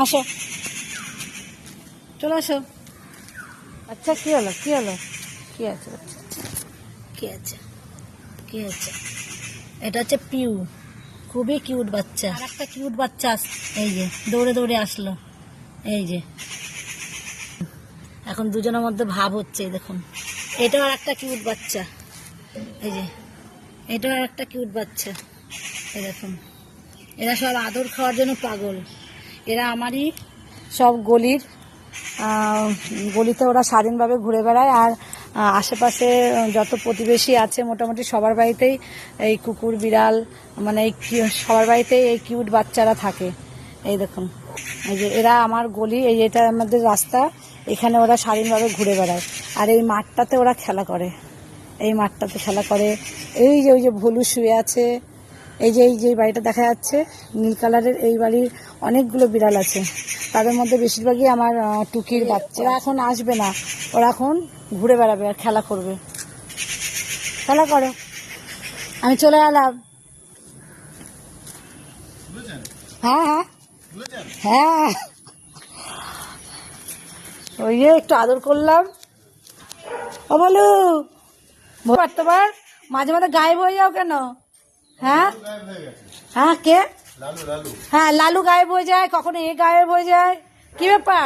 আসো, চলে আসো। আচ্ছা, কি হলো, কি হলো, কি আছে, কি আছে, কি আছে? এটা হচ্ছে পিউ, খুবই কিউট বাচ্চা। আর একটা কিউট বাচ্চা এই যে দৌড়ে দৌড়ে আসলো। এই যে এখন দুজনের মধ্যে ভাব হচ্ছে, দেখুন। এটাও আর একটা কিউট বাচ্চা, এই যে এটাও আর একটা কিউট বাচ্চা। এই দেখুন, এরা সব আদর খাওয়ার জন্য পাগল। এরা আমারই সব গলিতে ওরা স্বাধীনভাবে ঘুরে বেড়ায়। আর আশেপাশে যত প্রতিবেশী আছে মোটামুটি সবার বাড়িতেই এই কুকুর বিড়াল, মানে এই সবার বাড়িতেই এই কিউট বাচ্চারা থাকে। এই দেখুন, এই যে এরা আমার গলি, এটা আমাদের রাস্তা, এখানে ওরা স্বাধীনভাবে ঘুরে বেড়ায়। আর এই মাঠটাতে ওরা খেলা করে, এই মাঠটাতে খেলা করে। এই যে ওই যে ভুলু শুয়ে আছে, এই যে বাড়িটা দেখা যাচ্ছে নীল কালারের, এই বাড়ির অনেকগুলো বিড়াল আছে, তাদের মধ্যে বেশিরভাগই আমার টুকির বাচ্চা। ওরা এখন আসবে না, ওরা এখন ঘুরে বেড়াবে আর খেলা করবে। খেলা করো, আমি চলে এলাম। হ্যাঁ হ্যাঁ হ্যাঁ, ওই যে একটু আদর করলাম। ও বলু, পারতবার মাঝে মাঝে গায়েব হয়ে যাও কেন? হ্যাঁ হ্যাঁ, কে? হ্যাঁ, লালু গায়েব হয়ে যায়, কখনো এ গায়েব হয়ে যায়, কি ব্যাপার?